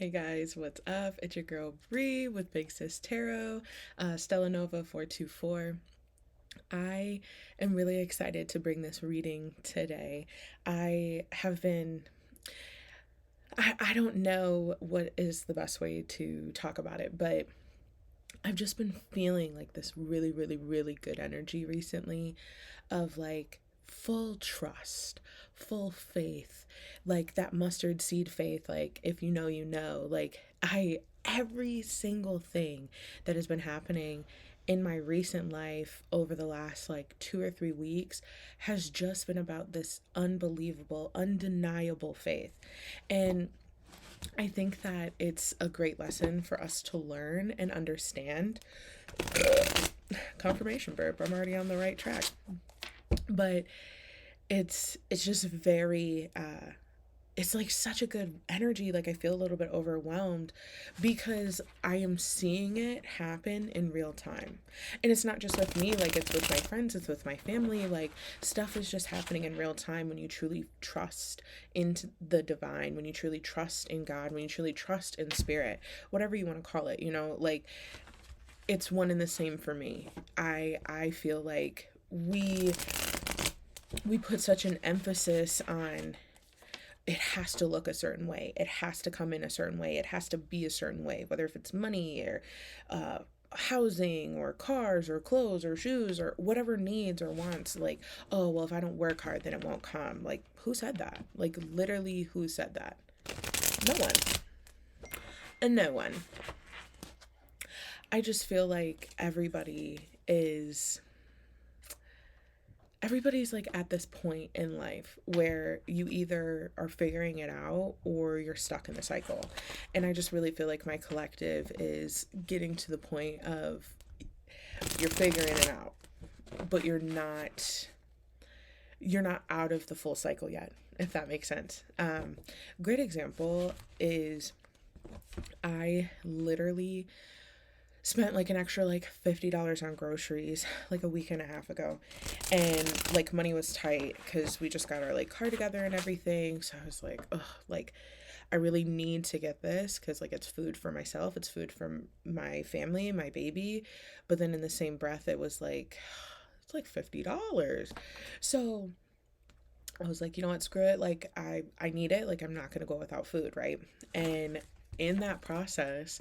Hey guys, what's up? It's your girl Bree with Big Sis Tarot, Stella Nova 424. I am really excited to bring this reading today. I have been, I don't know what is the best way to talk about it, but I've just been feeling like this really, really, really good energy recently of like full trust, full faith, like that mustard seed faith, like if you know, you know, every single thing that has been happening in my recent life over the last like 2 or 3 weeks has just been about this unbelievable, undeniable faith. And I think that it's a great lesson for us to learn and understand. Confirmation burp, I'm already on the right track. But it's just very it's like such a good energy. Like I feel a little bit overwhelmed because I am seeing it happen in real time. And it's not just with me, like it's with my friends, it's with my family. Like stuff is just happening in real time when you truly trust into the divine, when you truly trust in God, when you truly trust in spirit, whatever you want to call it, like it's one and the same for me. I feel like we put such an emphasis on it has to look a certain way. It has to come in a certain way. It has to be a certain way, whether if it's money or uh, housing or cars or clothes or shoes or whatever needs or wants. Like, oh, well, if I don't work hard, then it won't come. Like, who said that? Like, literally, who said that? No one. And no one. I just feel like everybody's like at this point in life where you either are figuring it out or you're stuck in the cycle. And I just really feel like my collective is getting to the point of you're figuring it out, but you're not out of the full cycle yet, if that makes sense. Great example is I literally spent like an extra like $50 on groceries like a week and a half ago, and like money was tight because we just got our like car together and everything. So I was like, oh, like I really need to get this because like it's food for myself, it's food for my family, my baby. But then in the same breath it was like it's like $50. So I was like, you know what, screw it. Like I need it. Like I'm not gonna go without food, right? And in that process,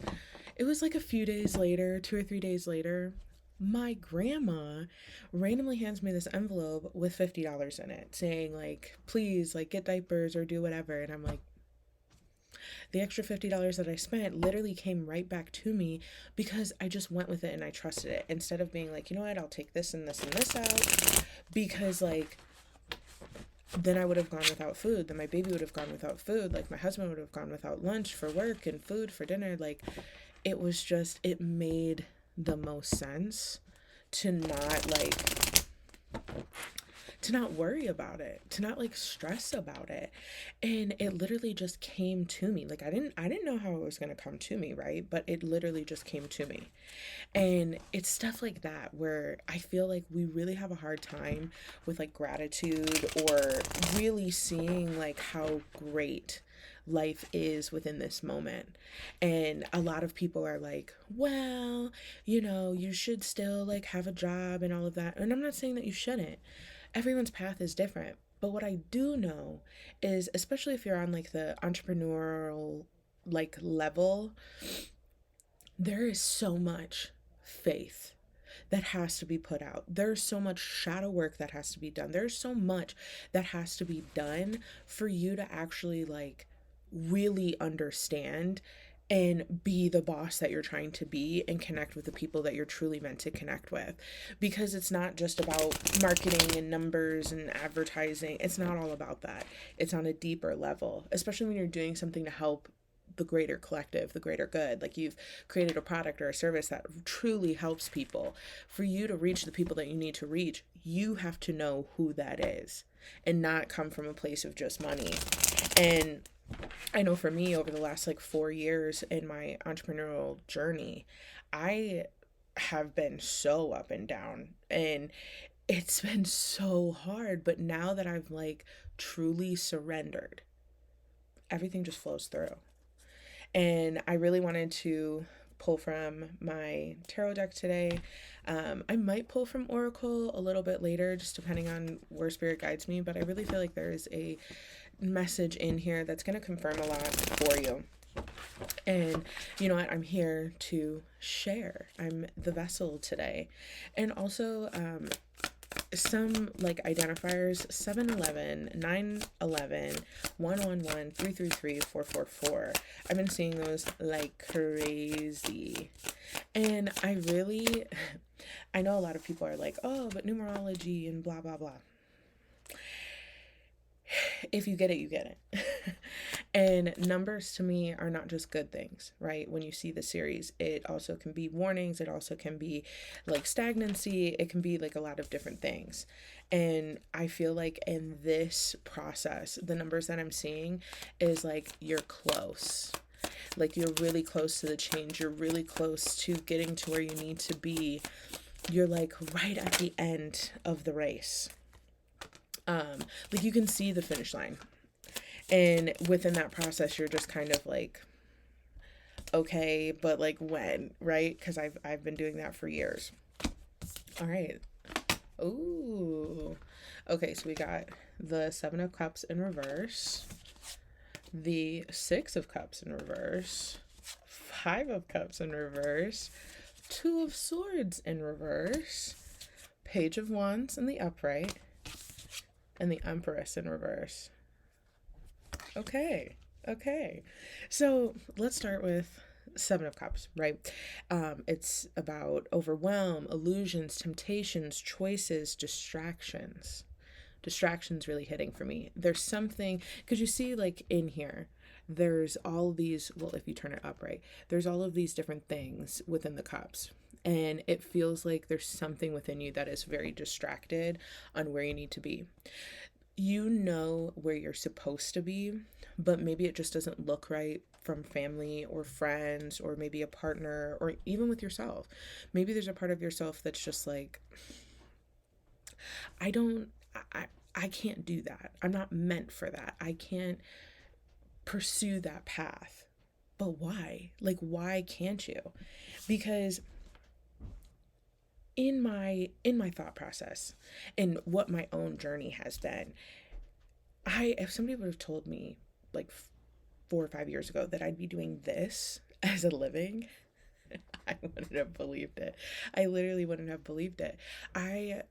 it was like a few days later, 2 or 3 days later, my grandma randomly hands me this envelope with $50 in it, saying like, please, like get diapers or do whatever. And I'm like, the extra $50 that I spent literally came right back to me because I just went with it and I trusted it instead of being like, you know what, I'll take this and this and this out, because like then I would have gone without food. Then my baby would have gone without food. Like my husband would have gone without lunch for work and food for dinner. Like it made the most sense to not worry about it, to not like stress about it. And it literally just came to me. Like I didn't know how it was going to come to me, right? But it literally just came to me. And it's stuff like that where I feel like we really have a hard time with like gratitude or really seeing like how great life is within this moment. And a lot of people are like, well, you should still like have a job and all of that. And I'm not saying that you shouldn't. Everyone's path is different. But what I do know is, especially if you're on like the entrepreneurial like level, there is so much faith that has to be put out. There's so much shadow work that has to be done. There's so much that has to be done for you to actually like really understand and be the boss that you're trying to be and connect with the people that you're truly meant to connect with. Because it's not just about marketing and numbers and advertising. It's not all about that. It's on a deeper level, especially when you're doing something to help the greater collective, the greater good. Like you've created a product or a service that truly helps people. For you to reach the people that you need to reach, you have to know who that is and not come from a place of just money. And I know for me, over the last like 4 years in my entrepreneurial journey, I have been so up and down, and it's been so hard. But now that I've like truly surrendered, everything just flows through. And I really wanted to pull from my tarot deck today. I might pull from Oracle a little bit later, just depending on where Spirit guides me, but I really feel like there is a message in here that's going to confirm a lot for you. And you know what? I'm here to share. I'm the vessel today. And also, some like identifiers 711, 911, 111, 333, 444. I've been seeing those like crazy. And I know a lot of people are like, oh, but numerology and blah, blah, blah. If you get it, you get it. And numbers to me are not just good things, right? When you see the series, it also can be warnings. It also can be like stagnancy. It can be like a lot of different things. And I feel like in this process, the numbers that I'm seeing is like you're close. Like you're really close to the change. You're really close to getting to where you need to be. You're like right at the end of the race. Like you can see the finish line. And within that process, you're just kind of like, okay, but like when, right? Because I've been doing that for years. All right. Ooh. Okay, so we got the Seven of Cups in reverse, the Six of Cups in reverse, Five of Cups in reverse, Two of Swords in reverse, Page of Wands in the upright, and the Empress in reverse. Okay. So let's start with Seven of Cups, right? It's about overwhelm, illusions, temptations, choices, distractions. Distractions really hitting for me. There's something, because you see, like in here, there's all these, well, if you turn it up, right, there's all of these different things within the cups. And it feels like there's something within you that is very distracted on where you need to be. You know where you're supposed to be, but maybe it just doesn't look right from family or friends or maybe a partner or even with yourself. Maybe there's a part of yourself that's just like, I don't, I can't do that. I'm not meant for that. I can't pursue that path. But why? Like, why can't you? Because in my thought process and what my own journey has been, if somebody would have told me like 4 or 5 years ago that I'd be doing this as a living, I wouldn't have believed it. I literally wouldn't have believed it. I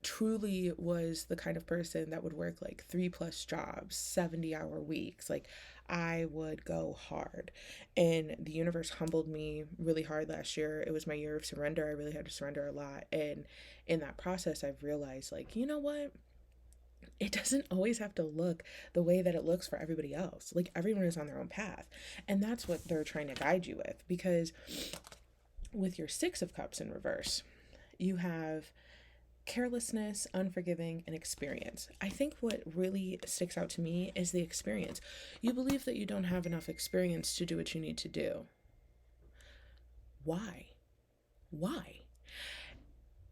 truly was the kind of person that would work like 3+ jobs, 70-hour weeks. Like I would go hard. And the universe humbled me really hard last year. It was my year of surrender. I really had to surrender a lot. And in that process, I've realized, like, you know what? It doesn't always have to look the way that it looks for everybody else. Like everyone is on their own path. And that's what they're trying to guide you with. Because with your Six of Cups in reverse, you have carelessness, unforgiving, and experience. I think what really sticks out to me is the experience. You believe that you don't have enough experience to do what you need to do. Why? Why?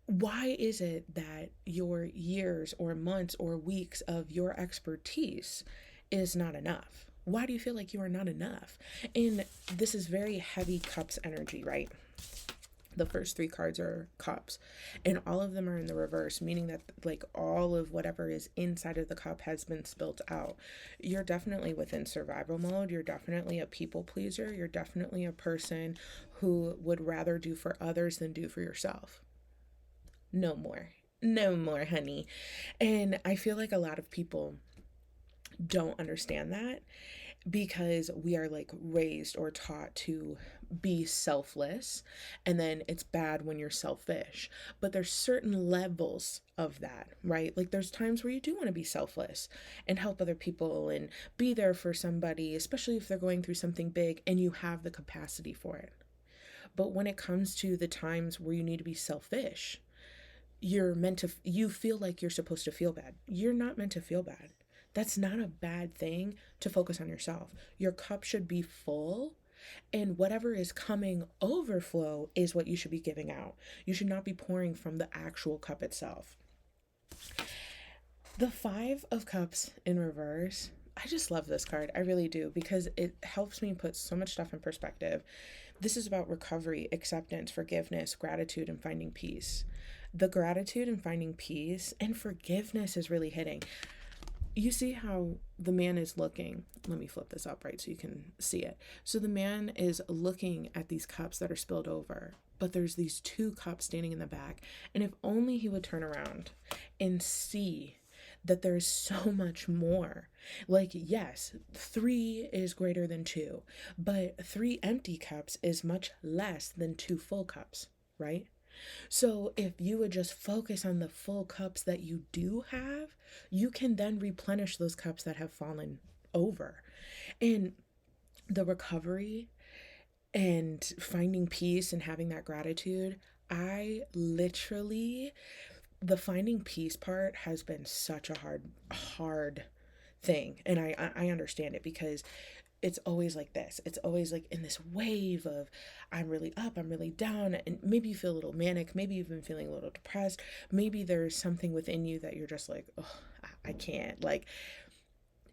Why is it that your years or months or weeks of your expertise is not enough? Why do you feel like you are not enough? And this is very heavy cups energy, right? The first three cards are cups, and all of them are in the reverse, meaning that like all of whatever is inside of the cup has been spilt out. You're definitely within survival mode. You're definitely a people pleaser. You're definitely a person who would rather do for others than do for yourself. No more. No more, honey. And I feel like a lot of people don't understand that because we are like raised or taught to be selfless, and then it's bad when you're selfish. But there's certain levels of that, right? Like there's times where you do want to be selfless and help other people and be there for somebody, especially if they're going through something big and you have the capacity for it. But when it comes to the times where you need to be selfish, you feel like you're supposed to feel bad. You're not meant to feel bad. That's not a bad thing to focus on yourself. Your cup should be full, and whatever is coming overflow is what you should be giving out. You should not be pouring from the actual cup itself. The Five of Cups in reverse, I just love this card. I really do, because it helps me put so much stuff in perspective. This is about recovery, acceptance, forgiveness, gratitude, and finding peace. The gratitude and finding peace and forgiveness is really hitting. You see how the man is looking. Let me flip this up right so you can see it. So the man is looking at these cups that are spilled over, but there's these two cups standing in the back. And if only he would turn around and see that there's so much more. Like, yes, three is greater than two, but three empty cups is much less than two full cups, right? So if you would just focus on the full cups that you do have, you can then replenish those cups that have fallen over. And the recovery and finding peace and having that gratitude, I literally, the finding peace part has been such a hard thing. And I understand it, because it's always like this. It's always like in this wave of, I'm really up, I'm really down, and maybe you feel a little manic, maybe you've been feeling a little depressed, maybe there's something within you that you're just like, oh, I can't. Like,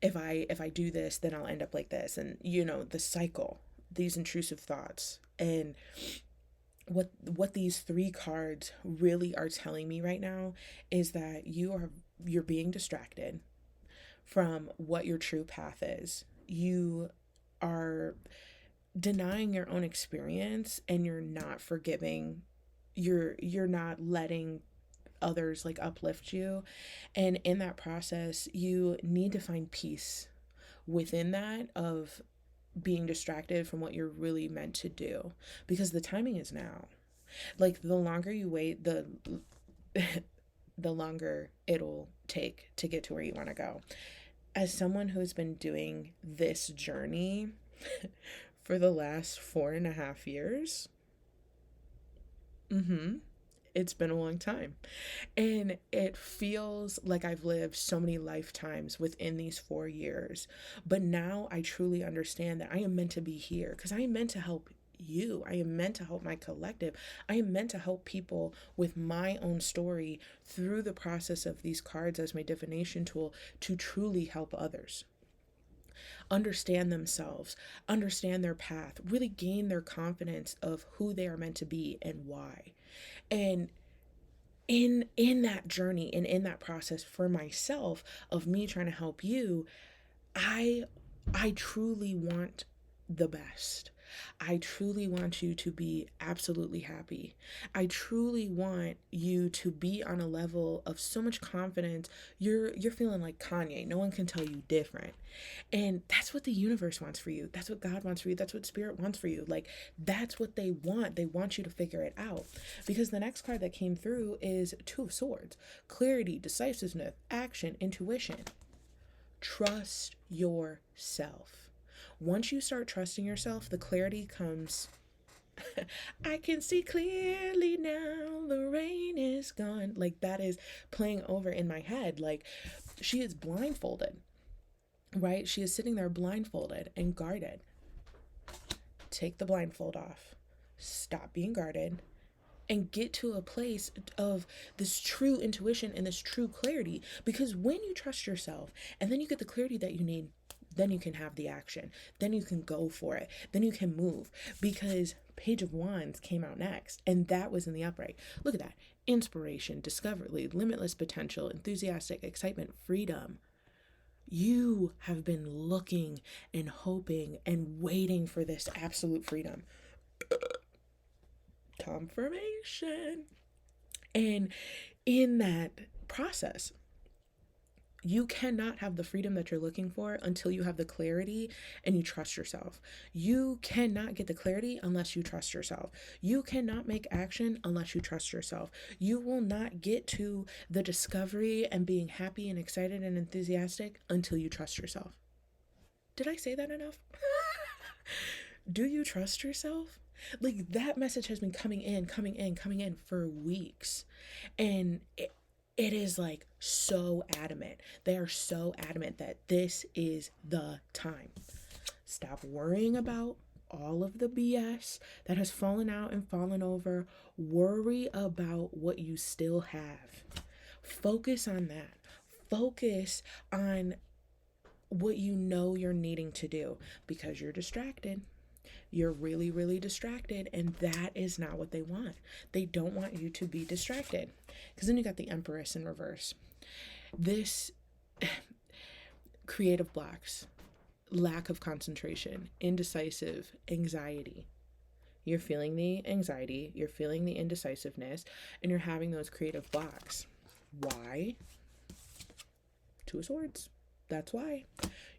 if I do this, then I'll end up like this, and the cycle, these intrusive thoughts. And what these three cards really are telling me right now is that you're being distracted from what your true path is. You are denying your own experience, and you're not forgiving. You're not letting others like uplift you. And in that process, you need to find peace within that of being distracted from what you're really meant to do, because the timing is now. Like, the longer you wait, the longer it'll take to get to where you want to go. As someone who's been doing this journey for the last 4.5 years, it's been a long time. And it feels like I've lived so many lifetimes within these 4 years. But now I truly understand that I am meant to be here, because I am meant to help you. I am meant to help my collective. I am meant to help people with my own story through the process of these cards as my divination tool, to truly help others understand themselves, understand their path, really gain their confidence of who they are meant to be and why. And in that journey and in that process for myself of me trying to help you, I I truly want the best. I truly want you to be absolutely happy. I truly want you to be on a level of so much confidence. You're feeling like Kanye. No one can tell you different. And that's what the universe wants for you. That's what God wants for you. That's what spirit wants for you. Like, that's what they want. They want you to figure it out. Because the next card that came through is Two of Swords. Clarity, decisiveness, action, intuition. Trust yourself. Once you start trusting yourself, the clarity comes. I can see clearly now, the rain is gone. Like, that is playing over in my head. Like, she is blindfolded, right? She is sitting there blindfolded and guarded. Take the blindfold off. Stop being guarded and get to a place of this true intuition and this true clarity. Because when you trust yourself and then you get the clarity that you need, then you can have the action. Then you can go for it. Then you can move. Because Page of Wands came out next, and that was in the upright. Look at that. Inspiration, discovery, limitless potential, enthusiastic excitement, freedom. You have been looking and hoping and waiting for this absolute freedom. Confirmation. And in that process, you cannot have the freedom that you're looking for until you have the clarity and you trust yourself. You cannot get the clarity unless you trust yourself. You cannot make action unless you trust yourself. You will not get to the discovery and being happy and excited and enthusiastic until you trust yourself. Did I say that enough? Do you trust yourself? Like, that message has been coming in for weeks. And it is like so adamant. They are so adamant that this is the time. Stop worrying about all of the BS that has fallen out and fallen over. Worry about what you still have. Focus on that. Focus on what you know you're needing to do because you're distracted. You're really, really distracted, and that is not what they want. They don't want you to be distracted. Because then you got the Empress in reverse. This creative blocks, lack of concentration, indecisive, anxiety. You're feeling the anxiety, you're feeling the indecisiveness, and you're having those creative blocks. Why? Two of Swords. That's why.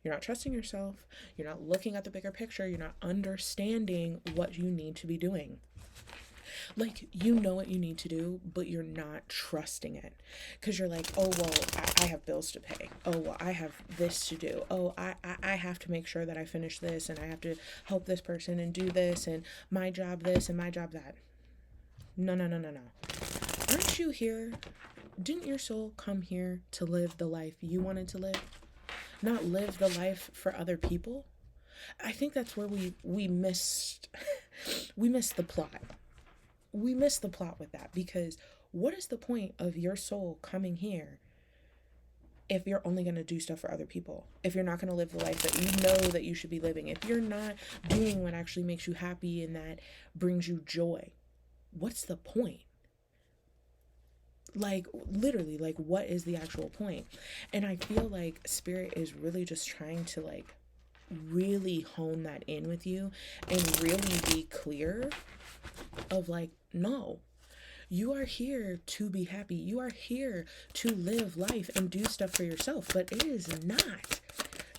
You're not trusting yourself. You're not looking at the bigger picture. You're not understanding what you need to be doing. Like, you know what you need to do, but you're not trusting it. Because you're like, oh, well, I have bills to pay. Oh, well, I have this to do. Oh, I have to make sure that I finish this, and I have to help this person and do this, and my job this and my job that. No, no, no, no, no. Aren't you here? Didn't your soul come here to live the life you wanted to live? Not live the life for other people? I think that's where we missed we missed the plot. We missed the plot with that, because what is the point of your soul coming here if you're only going to do stuff for other people? If you're not going to live the life that you know that you should be living? If you're not doing what actually makes you happy and that brings you joy? What's the point? Like, literally, like, what is the actual point? And I feel like Spirit is really just trying to, like, really hone that in with you and really be clear of, like, no, you are here to be happy. You are here to live life and do stuff for yourself, but it is not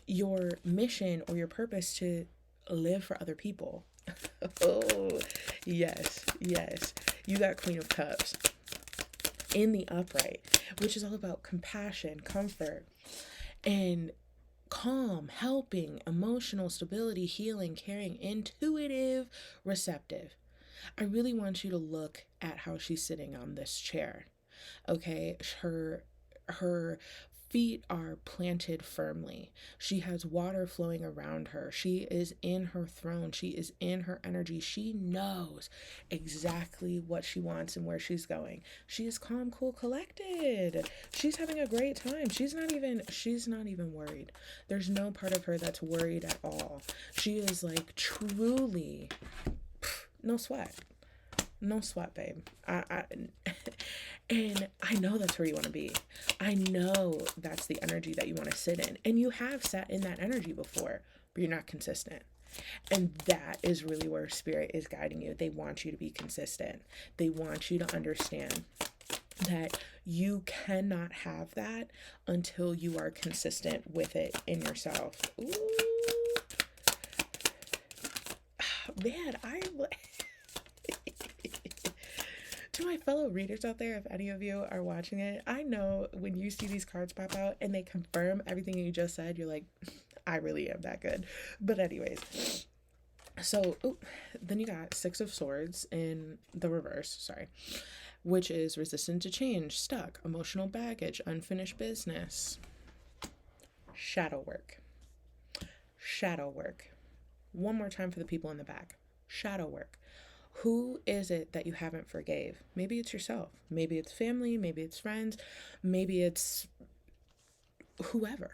your mission or your purpose to live for other people. Oh, yes, yes. You got Queen of Cups in the upright, which is all about compassion, comfort, and calm, helping, emotional stability, healing, caring, intuitive, receptive. I really want you to look at how she's sitting on this chair. Okay, her feet are planted firmly. She has water flowing around her. She is in her throne. She is in her energy. She knows exactly what she wants and where she's going. She is calm, cool, collected. She's having a great time. She's not even worried. There's no part of her that's worried at all. She is like truly no sweat. No sweat, babe. And I know that's where you want to be. I know that's the energy that you want to sit in. And you have sat in that energy before, but you're not consistent. And that is really where Spirit is guiding you. They want you to be consistent. They want you to understand that you cannot have that until you are consistent with it in yourself. Ooh. Man, to my fellow readers out there, if any of you are watching it, I know when you see these cards pop out and they confirm everything you just said, you're like, I really am that good. But anyways, so then you got Six of Swords in the reverse, sorry, which is resistant to change, stuck, emotional baggage, unfinished business, shadow work. Shadow work. One more time for the people in the back. Shadow work. Who is it that you haven't forgave? Maybe it's yourself. Maybe it's family. Maybe it's friends. Maybe it's whoever.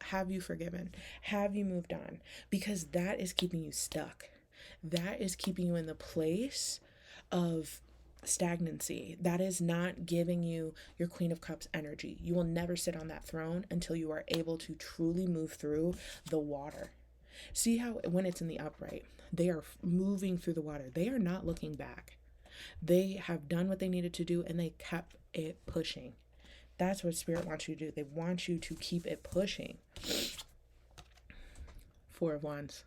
Have you forgiven? Have you moved on? Because that is keeping you stuck. That is keeping you in the place of stagnancy. That is not giving you your Queen of Cups energy. You will never sit on that throne until you are able to truly move through the water. See how when it's in the upright, they are moving through the water. They are not looking back. They have done what they needed to do and they kept it pushing. That's what Spirit wants you to do. They want you to keep it pushing. Four of Wands.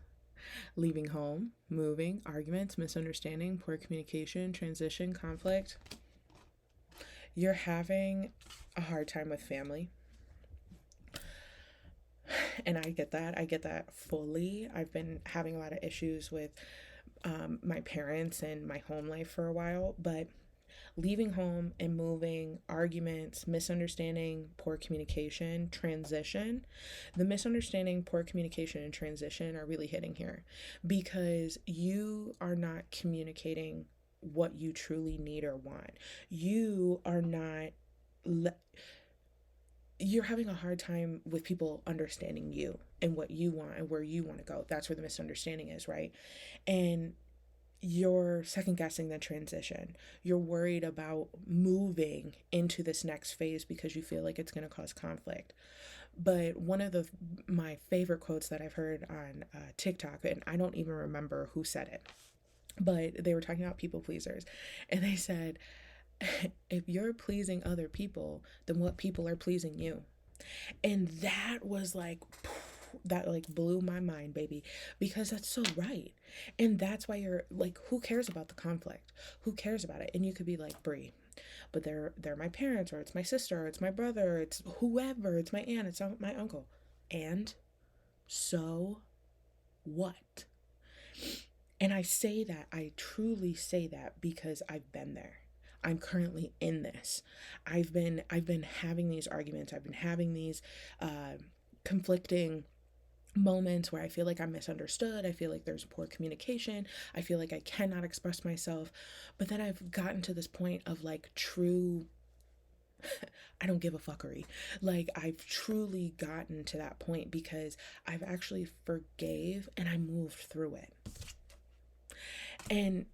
Leaving home, moving, arguments, misunderstanding, poor communication, transition, conflict. You're having a hard time with family. And I get that. I get that fully. I've been having a lot of issues with my parents and my home life for a while, but leaving home and moving, arguments, misunderstanding, poor communication, transition. The misunderstanding, poor communication, and transition are really hitting here because you are not communicating what you truly need or want. You are not you're having a hard time with people understanding you and what you want and where you want to go. That's where the misunderstanding is, right? And you're second guessing the transition. You're worried about moving into this next phase because you feel like it's going to cause conflict. But one of the my favorite quotes that I've heard on TikTok, and I don't even remember who said it, but they were talking about people pleasers, and they said, "If you're pleasing other people, then what people are pleasing you?" And that was like, that like blew my mind, baby, because that's so right. And that's why you're like, who cares about the conflict? Who cares about it? And you could be like, Brie, but they're my parents, or it's my sister, or it's my brother, it's whoever, it's my aunt, it's my uncle. And so what? And I say that, I truly say that because I've been there. I'm currently in this. I've been having these arguments. I've been having these conflicting moments where I feel like I'm misunderstood. I feel like there's poor communication. I feel like I cannot express myself. But then I've gotten to this point of like true, I don't give a fuckery. Like I've truly gotten to that point because I've actually forgave and I moved through it. And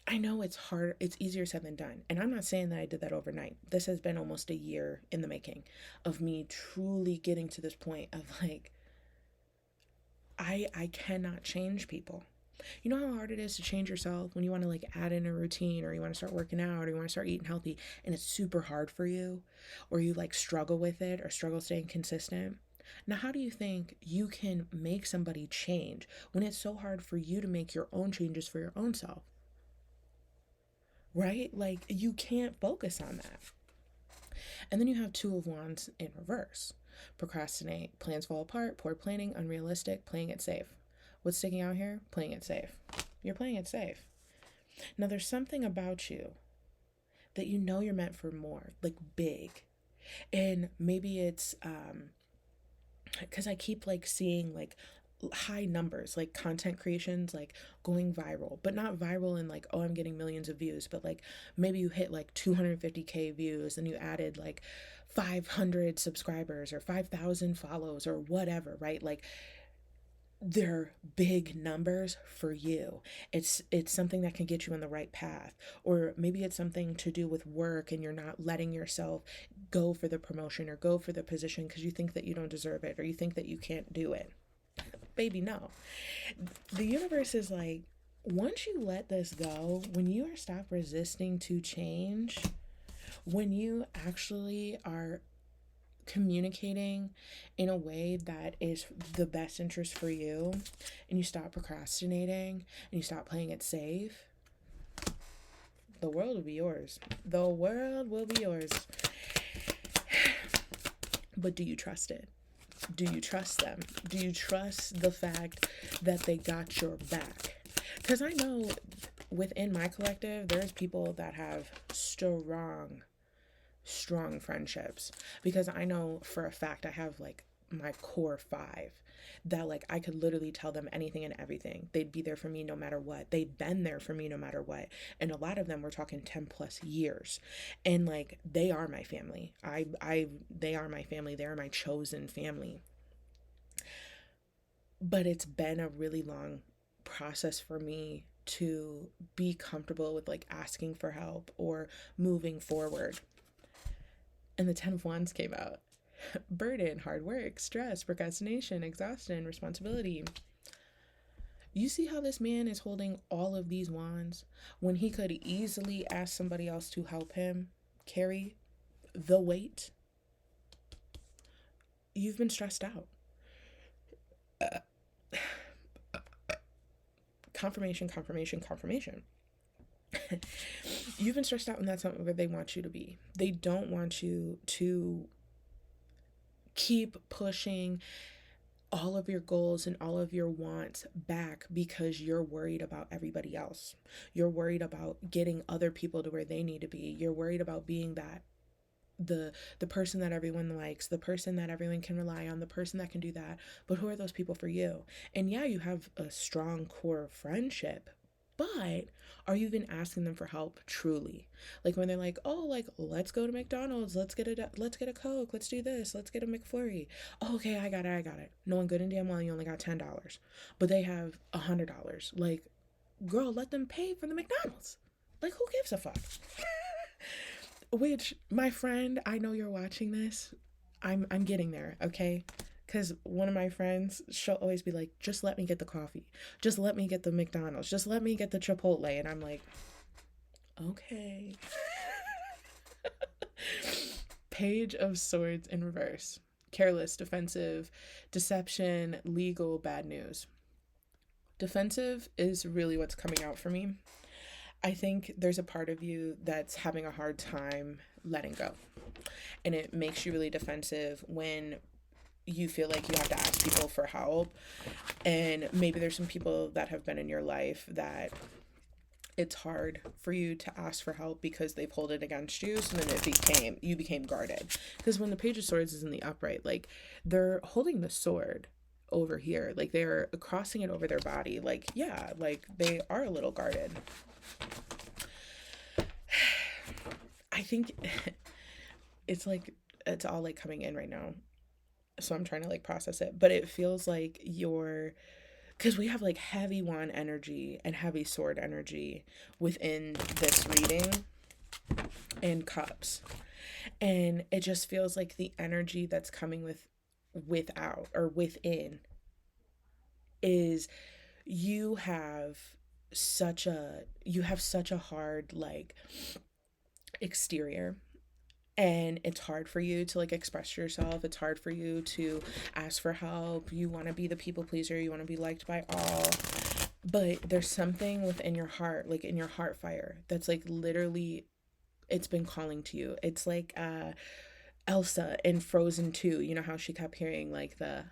I know it's hard, it's easier said than done. And I'm not saying that I did that overnight. This has been almost a year in the making of me truly getting to this point of like, I cannot change people. You know how hard it is to change yourself when you want to like add in a routine, or you want to start working out, or you want to start eating healthy, and it's super hard for you, or you like struggle with it or struggle staying consistent. Now, how do you think you can make somebody change when it's so hard for you to make your own changes for your own self? Right? Like you can't focus on that. And then you have two of wands in reverse. Procrastinate, plans fall apart, poor planning, unrealistic, playing it safe. What's sticking out here? Playing it safe. You're playing it safe. Now there's something about you that you know you're meant for more, like big. And maybe it's because I keep like seeing like high numbers, like content creations, like going viral, but not viral in like, oh, I'm getting millions of views, but like maybe you hit like 250K views and you added like 500 subscribers or 5,000 follows or whatever, right? Like they're big numbers for you. It's something that can get you on the right path. Or maybe it's something to do with work and you're not letting yourself go for the promotion or go for the position because you think that you don't deserve it or you think that you can't do it. Baby, no. The universe is like, once you let this go, when you are stop resisting to change, when you actually are communicating in a way that is the best interest for you, and you stop procrastinating and you stop playing it safe, the world will be yours. The world will be yours. But do you trust it? Do you trust them? Do you trust the fact that they got your back? Because I know within my collective, there's people that have strong friendships. Because I know for a fact I have like my core five that like I could literally tell them anything and everything. They'd be there for me no matter what. They've been there for me no matter what. And a lot of them, we're talking 10 plus years. And like they are my family. They are my family. They are my chosen family. But it's been a really long process for me to be comfortable with like asking for help or moving forward. And the 10 of Wands came out. Burden, hard work, stress, procrastination, exhaustion, responsibility. You see how this man is holding all of these wands when he could easily ask somebody else to help him carry the weight? You've been stressed out. Confirmation. You've been stressed out, and that's not where they want you to be. They don't want you to keep pushing all of your goals and all of your wants back because you're worried about everybody else. You're worried about getting other people to where they need to be. You're worried about being that the person that everyone likes, the person that everyone can rely on, the person that can do that. But who are those people for you? And yeah, you have a strong core friendship, But are you even asking them for help truly? Like when they're like, "Oh, like let's go to McDonald's, let's get a Coke, let's do this, let's get a McFlurry." Oh, okay, I got it. Knowing good and damn well you only got $10, but they have $100. Like, girl, let them pay for the McDonald's. Like, who gives a fuck? Which, my friend, I know you're watching this. I'm getting there, okay? Because one of my friends, she'll always be like, just let me get the coffee. Just let me get the McDonald's. Just let me get the Chipotle. And I'm like, okay. Page of Swords in reverse. Careless, defensive, deception, legal, bad news. Defensive is really what's coming out for me. I think there's a part of you that's having a hard time letting go. And it makes you really defensive when you feel like you have to ask people for help. And maybe there's some people that have been in your life that it's hard for you to ask for help because they've held it against you. So then you became guarded. Because when the Page of Swords is in the upright, like they're holding the sword over here, like they're crossing it over their body. Like, yeah, like they are a little guarded. I think it's like it's all like coming in right now. So I'm trying to like process it, but it feels like because we have like heavy wand energy and heavy sword energy within this reading and cups. And it just feels like the energy that's coming without or within is you have such a hard like exterior, and it's hard for you to like express yourself. It's hard for you to ask for help. You want to be the people pleaser, you want to be liked by all, but there's something within your heart, like in your heart fire, that's like literally it's been calling to you. It's like Elsa in Frozen 2, you know how she kept hearing like the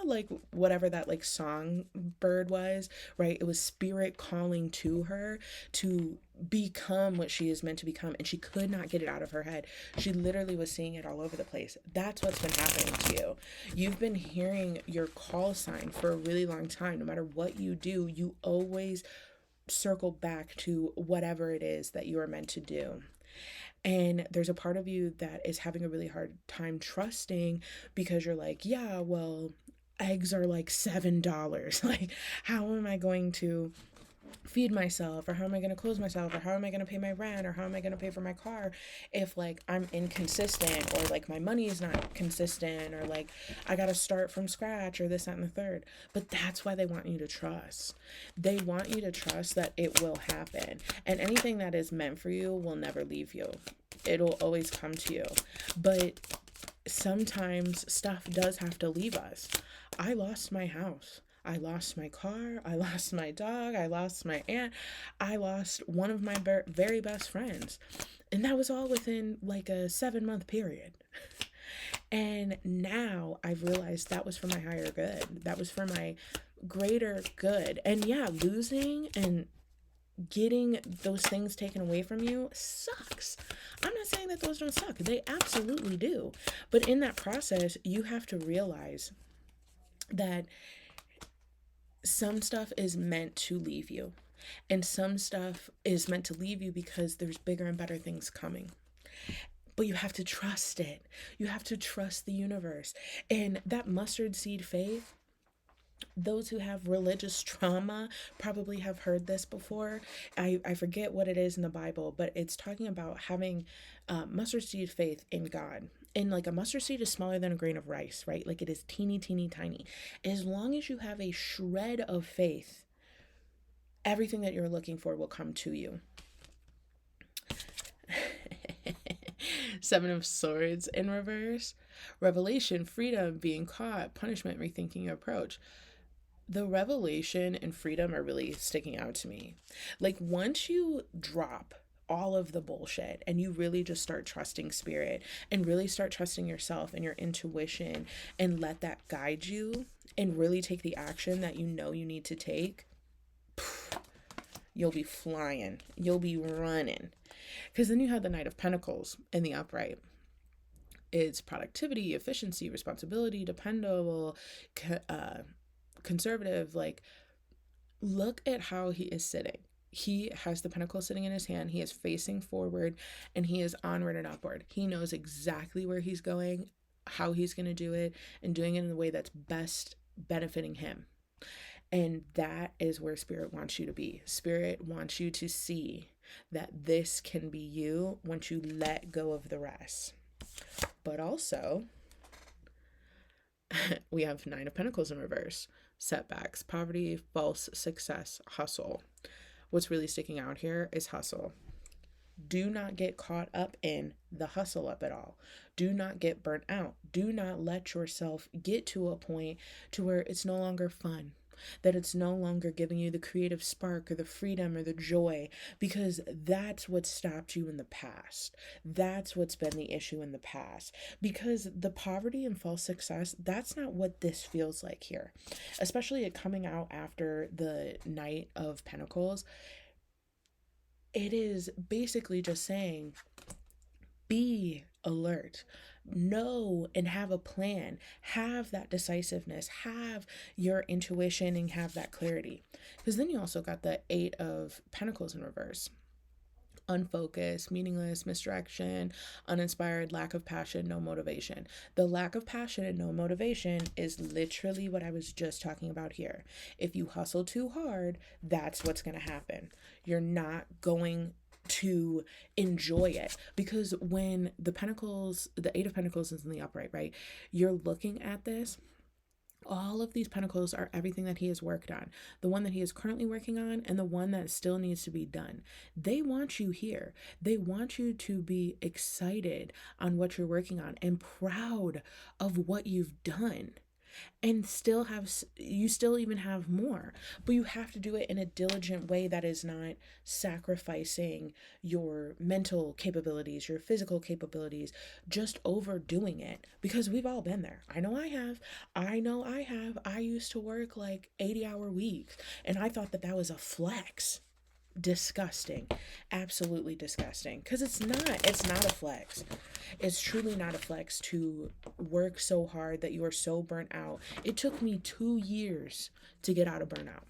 like whatever that like songbird was, right? It was spirit calling to her to become what she is meant to become, and she could not get it out of her head. She literally was seeing it all over the place. That's what's been happening to you. You've been hearing your call sign for a really long time. No matter what you do, you always circle back to whatever it is that you are meant to do. And there's a part of you that is having a really hard time trusting because you're like, yeah, well, eggs are like $7. Like, how am I going to feed myself, or how am I going to clothe myself, or how am I going to pay my rent, or how am I going to pay for my car if like I'm inconsistent, or like my money is not consistent, or like I got to start from scratch, or this, that, and the third. But that's why they want you to trust. They want you to trust that it will happen, and anything that is meant for you will never leave you. It'll always come to you. But sometimes stuff does have to leave us. I lost my house. I lost my car. I lost my dog. I lost my aunt. I lost one of my very best friends. And that was all within like a 7-month period. And now I've realized that was for my higher good. That was for my greater good. And yeah, losing and getting those things taken away from you sucks. I'm not saying that those don't suck. They absolutely do. But in that process, you have to realize that some stuff is meant to leave you, and some stuff is meant to leave you because there's bigger and better things coming. But you have to trust it. You have to trust the universe. And that mustard seed faith, those who have religious trauma probably have heard this before. I forget what it is in the Bible, but it's talking about having mustard seed faith in God. And like a mustard seed is smaller than a grain of rice, right? Like it is teeny, teeny, tiny. As long as you have a shred of faith, everything that you're looking for will come to you. Seven of Swords in reverse. Revelation, freedom, being caught, punishment, rethinking your approach. The revelation and freedom are really sticking out to me. Like once you drop all of the bullshit and you really just start trusting spirit and really start trusting yourself and your intuition and let that guide you and really take the action that you know you need to take, you'll be flying. You'll be running. Because then you have the Knight of Pentacles in the upright. It's productivity, efficiency, responsibility, dependable, conservative, like Look at how he is sitting. He has the pentacle sitting in his hand. He is facing forward and he is onward and upward. He knows exactly where he's going, how he's going to do it, and doing it in the way that's best benefiting him. And that is where Spirit wants you to be. Spirit wants you to see that this can be you once you let go of the rest. But also, we have Nine of Pentacles in reverse. Setbacks, poverty, false success, hustle. What's really sticking out here is hustle. Do not get caught up in the hustle up at all. Do not get burnt out. Do not let yourself get to a point to where it's no longer fun, that it's no longer giving you the creative spark or the freedom or the joy, because that's what stopped you in the past. That's what's been the issue in the past, because the poverty and false success, that's not what this feels like here, especially it coming out after the Knight of Pentacles. It is basically just saying, be alert, know and have a plan, have that decisiveness, have your intuition, and have that clarity. Because then you also got the Eight of Pentacles in reverse. Unfocused, meaningless, misdirection, uninspired, lack of passion, no motivation. The lack of passion and no motivation is literally what I was just talking about here. If you hustle too hard, that's what's going to happen. You're not going to enjoy it, because when the Eight of Pentacles is in the upright, right? You're looking at this. All of these pentacles are everything that he has worked on, the one that he is currently working on, and the one that still needs to be done. They want you here. They want you to be excited on what you're working on and proud of what you've done. And you still even have more, but you have to do it in a diligent way that is not sacrificing your mental capabilities, your physical capabilities, just overdoing it, because we've all been there. I know I have. I used to work like 80-hour weeks and I thought that was a flex. Disgusting. Absolutely disgusting, because it's not a flex. It's truly not a flex to work so hard that you are so burnt out. It took me 2 years to get out of burnout.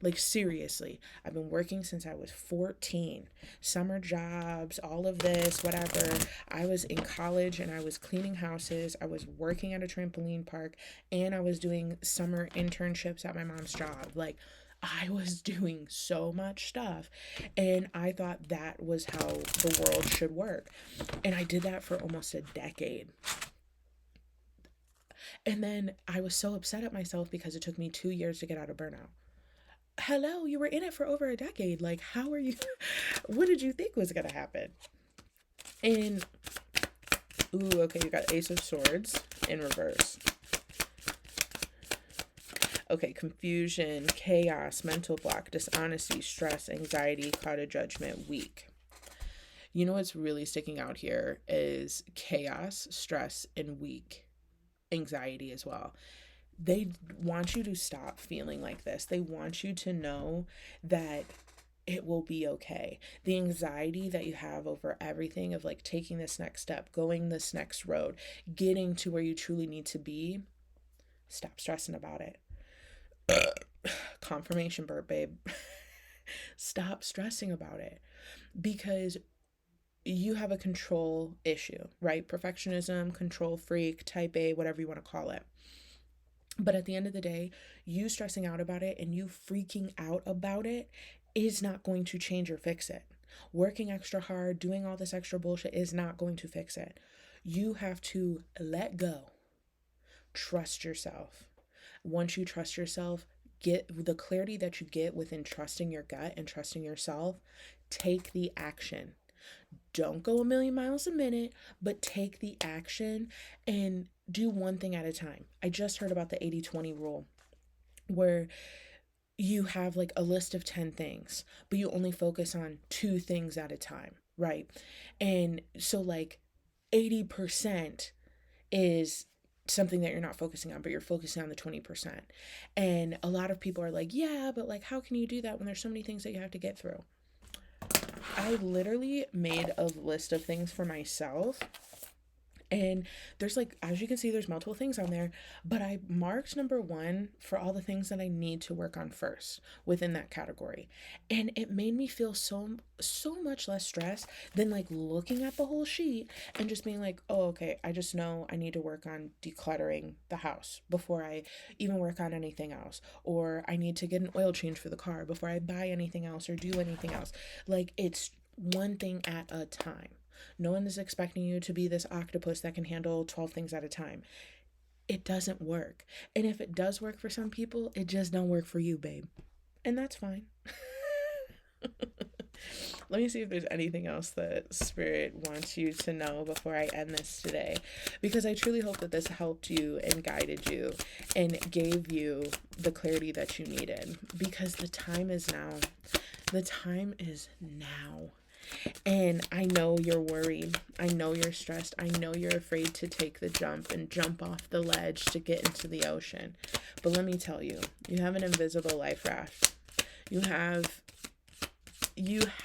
Like, seriously, I've been working since I was 14. Summer jobs, all of this, whatever. I was in college and I was cleaning houses. I was working at a trampoline park, and I was doing summer internships at my mom's job. Like, I was doing so much stuff, and I thought that was how the world should work. And I did that for almost a decade. And then I was so upset at myself because it took me 2 years to get out of burnout. Hello, you were in it for over a decade. Like, how are you? What did you think was going to happen? And, ooh, okay, you got Ace of Swords in reverse. Okay, confusion, chaos, mental block, dishonesty, stress, anxiety, clouded judgment, weak. You know what's really sticking out here is chaos, stress, and weak. Anxiety as well. They want you to stop feeling like this. They want you to know that it will be okay. The anxiety that you have over everything, of like taking this next step, going this next road, getting to where you truly need to be, stop stressing about it. Confirmation burp, babe. Stop stressing about it, because you have a control issue, right? Perfectionism, control freak, type A, whatever you want to call it. But at the end of the day, you stressing out about it and you freaking out about it is not going to change or fix it. Working extra hard, doing all this extra bullshit is not going to fix it. You have to let go. Trust yourself. Once you trust yourself, get the clarity that you get within trusting your gut and trusting yourself. Take the action. Don't go a million miles a minute, but take the action and do one thing at a time. I just heard about the 80-20 rule, where you have like a list of 10 things, but you only focus on 2 things at a time, right? And so like 80% is something that you're not focusing on, but you're focusing on the 20%. And a lot of people are like, yeah, but like, how can you do that when there's so many things that you have to get through? I literally made a list of things for myself, And there's like, as you can see, there's multiple things on there, but I marked number one for all the things that I need to work on first within that category. And it made me feel so much less stress than like looking at the whole sheet and just being like, oh, okay, I just know I need to work on decluttering the house before I even work on anything else. Or I need to get an oil change for the car before I buy anything else or do anything else. Like, it's one thing at a time. No one is expecting you to be this octopus that can handle 12 things at a time. It doesn't work. And if it does work for some people, it just don't work for you, babe. And that's fine. Let me see if there's anything else that Spirit wants you to know before I end this today. Because I truly hope that this helped you and guided you and gave you the clarity that you needed. Because the time is now. The time is now. And I know you're worried. I know you're stressed. I know you're afraid to take the jump and jump off the ledge to get into the ocean. But let me tell you, you have an invisible life raft. You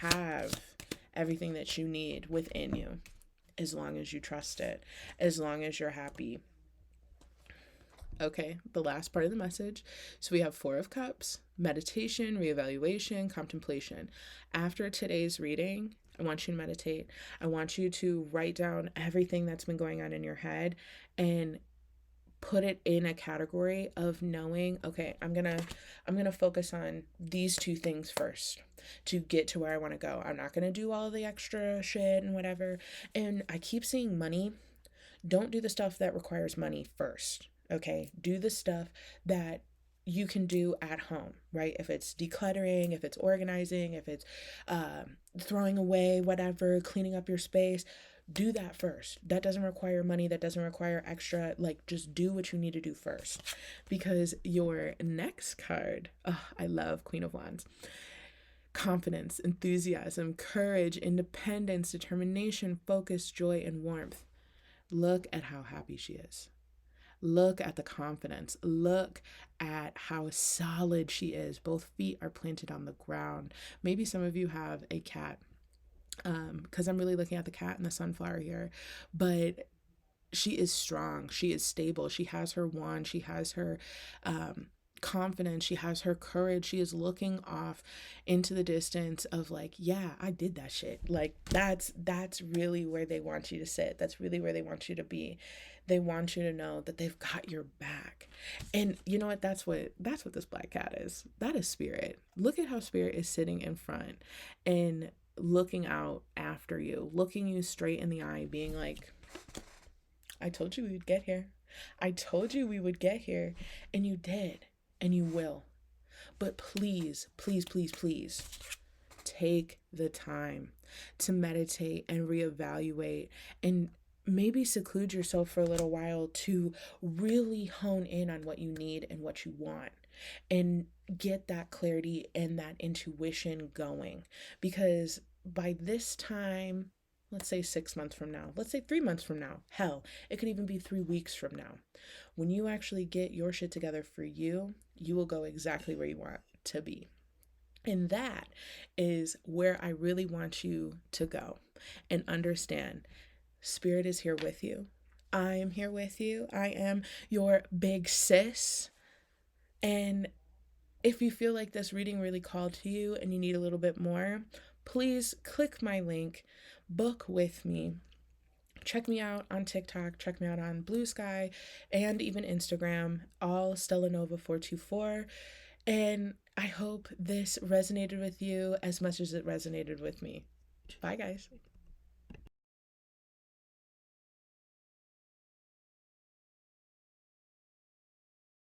have everything that you need within you, as long as you trust it, as long as you're happy. Okay, the last part of the message. So we have Four of Cups, meditation, reevaluation, contemplation. After today's reading, I want you to meditate. I want you to write down everything that's been going on in your head and put it in a category of knowing, okay, I'm gonna focus on these two things first to get to where I want to go. I'm not gonna do all the extra shit and whatever. And I keep seeing money. Don't do the stuff that requires money first. Okay, do the stuff that you can do at home, right? If it's decluttering, if it's organizing, if it's throwing away whatever, cleaning up your space, do that first. That doesn't require money, that doesn't require extra. Like, just do what you need to do first. Because your next card, oh, I love Queen of Wands. Confidence, enthusiasm, courage, independence, determination, focus, joy, and warmth. Look at how happy she is. Look at the confidence. Look at how solid she is. Both feet are planted on the ground. Maybe some of you have a cat, because I'm really looking at the cat and the sunflower here. But she is strong. She is stable. She has her wand. She has her confidence. She has her courage. She is looking off into the distance of like, yeah, I did that shit. Like, that's really where they want you to sit. That's really where they want you to be. They want you to know that they've got your back. And you know what? That's what this black cat is. That is Spirit. Look at how Spirit is sitting in front and looking out after you, looking you straight in the eye, being like, I told you we would get here. I told you we would get here. And you did. And you will. But please, please, please, please take the time to meditate and reevaluate and maybe seclude yourself for a little while to really hone in on what you need and what you want and get that clarity and that intuition going. Because by this time, let's say 6 months from now, let's say 3 months from now, hell, it could even be 3 weeks from now. When you actually get your shit together for you, you will go exactly where you want to be. And that is where I really want you to go and understand Spirit is here with you. I am here with you. I am your big sis. And if you feel like this reading really called to you and you need a little bit more, please click my link, book with me. Check me out on TikTok, check me out on Blue Sky, and even Instagram, all Stella Nova 424. And I hope this resonated with you as much as it resonated with me. Bye, guys.